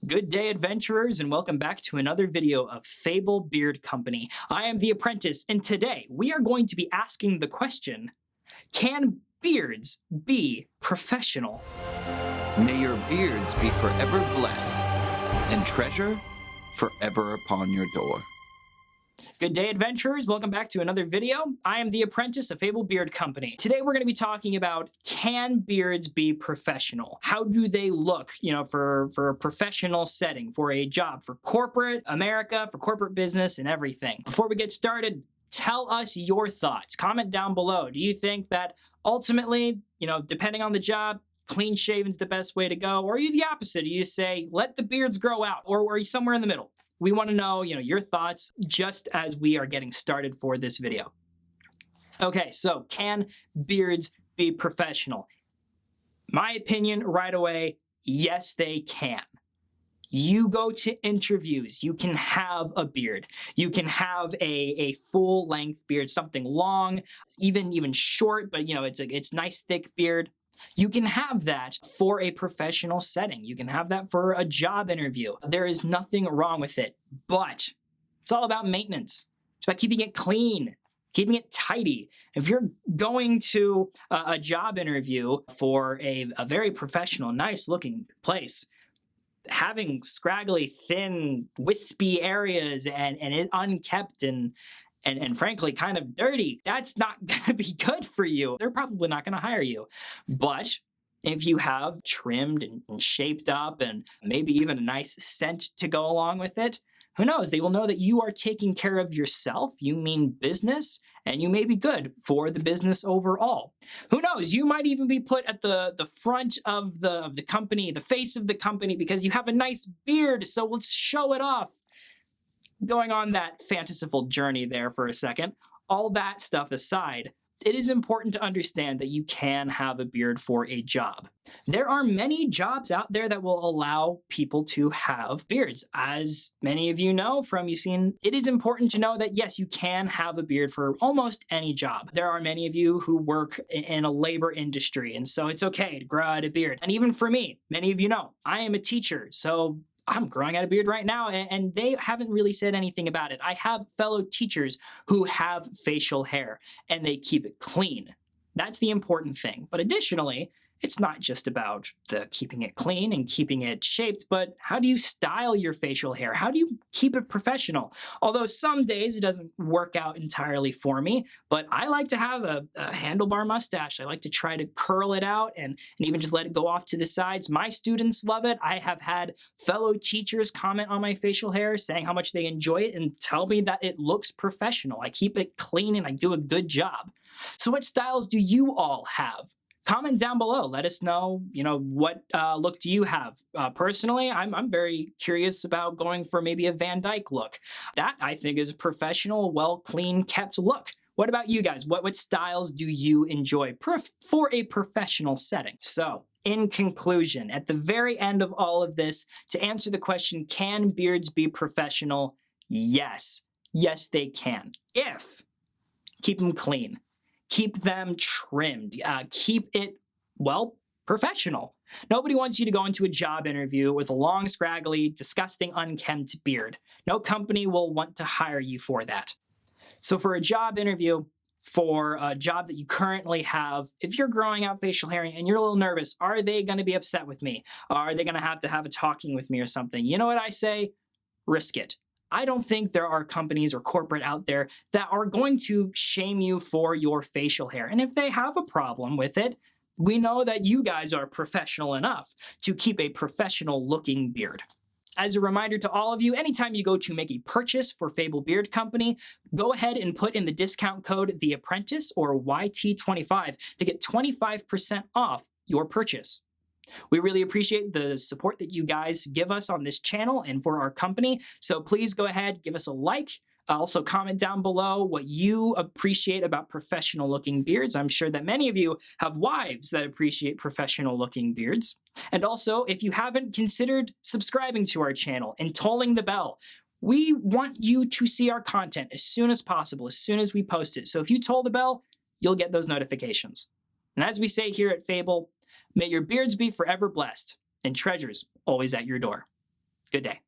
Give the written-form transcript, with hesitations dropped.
Good day, adventurers, and welcome back to another video of Fable Beard Company. I am the Apprentice, and today we are going to be asking the question, can beards be professional? May your beards be forever blessed, and treasure forever upon your door. Good day, adventurers. Welcome back to another video. I am the Apprentice of Fable Beard Company. Today we're going to be talking about, can beards be professional? How do they look, for a professional setting, for a job, for corporate America, for corporate business and everything. Before we get started, tell us your thoughts. Comment down below. Do you think that ultimately, depending on the job, clean shaven's the best way to go? Or are you the opposite? Do you say, let the beards grow out? Or are you somewhere in the middle? We want to know, your thoughts just as we are getting started for this video. Okay, so can beards be professional? My opinion right away, yes, they can. You go to interviews, you can have a beard. You can have a full-length beard, something long, even short, but it's nice thick beard. You can have that for a professional setting. You can have that for a job interview. There is nothing wrong with it, but it's all about maintenance. It's about keeping it clean, keeping it tidy. If you're going to a job interview for a very professional, nice looking place, having scraggly, thin, wispy areas and it unkept and frankly kind of dirty, that's not going to be good for you. They're probably not going to hire you. But if you have trimmed and shaped up and maybe even a nice scent to go along with it, who knows? They will know that you are taking care of yourself. You mean business, and you may be good for the business overall. Who knows? You might even be put at the front of the company, the face of the company, because you have a nice beard, so let's show it off. Going on that fanciful journey there for a second, all that stuff aside, it is important to understand that you can have a beard for a job. There are many jobs out there that will allow people to have beards. As many of you know from you've seen, it is important to know that yes, you can have a beard for almost any job. There are many of you who work in a labor industry, and so it's okay to grow out a beard. And even for me, many of you know, I am a teacher, so I'm growing out a beard right now, and they haven't really said anything about it. I have fellow teachers who have facial hair, and they keep it clean. That's the important thing. But additionally, it's not just about the keeping it clean and keeping it shaped, but how do you style your facial hair? How do you keep it professional? Although some days it doesn't work out entirely for me, but I like to have a handlebar mustache. I like to try to curl it out and even just let it go off to the sides. My students love it. I have had fellow teachers comment on my facial hair saying how much they enjoy it and tell me that it looks professional. I keep it clean and I do a good job. So what styles do you all have? Comment down below. Let us know, what look do you have? Personally, I'm very curious about going for maybe a Van Dyke look. That, I think, is a professional, well, clean, kept look. What about you guys? What styles do you enjoy for a professional setting? So, in conclusion, at the very end of all of this, to answer the question, can beards be professional? Yes. Yes, they can. Keep them clean. Keep them trimmed. Keep it, professional. Nobody wants you to go into a job interview with a long, scraggly, disgusting, unkempt beard. No company will want to hire you for that. So for a job interview, for a job that you currently have, if you're growing out facial hair and you're a little nervous, are they going to be upset with me? Are they going to have a talking with me or something? You know what I say? Risk it. I don't think there are companies or corporate out there that are going to shame you for your facial hair. And if they have a problem with it, we know that you guys are professional enough to keep a professional looking beard. As a reminder to all of you, anytime you go to make a purchase for Fable Beard Company, go ahead and put in the discount code The Apprentice or YT25 to get 25% off your purchase. We really appreciate the support that you guys give us on this channel and for our company, so please go ahead, give us a like. Also comment down below what you appreciate about professional looking beards. I'm sure that many of you have wives that appreciate professional looking beards. And also, if you haven't considered subscribing to our channel and tolling the bell, we want you to see our content as soon as possible, as soon as we post it. So if you toll the bell, you'll get those notifications. And as we say here at Fable, may your beards be forever blessed and treasures always at your door. Good day.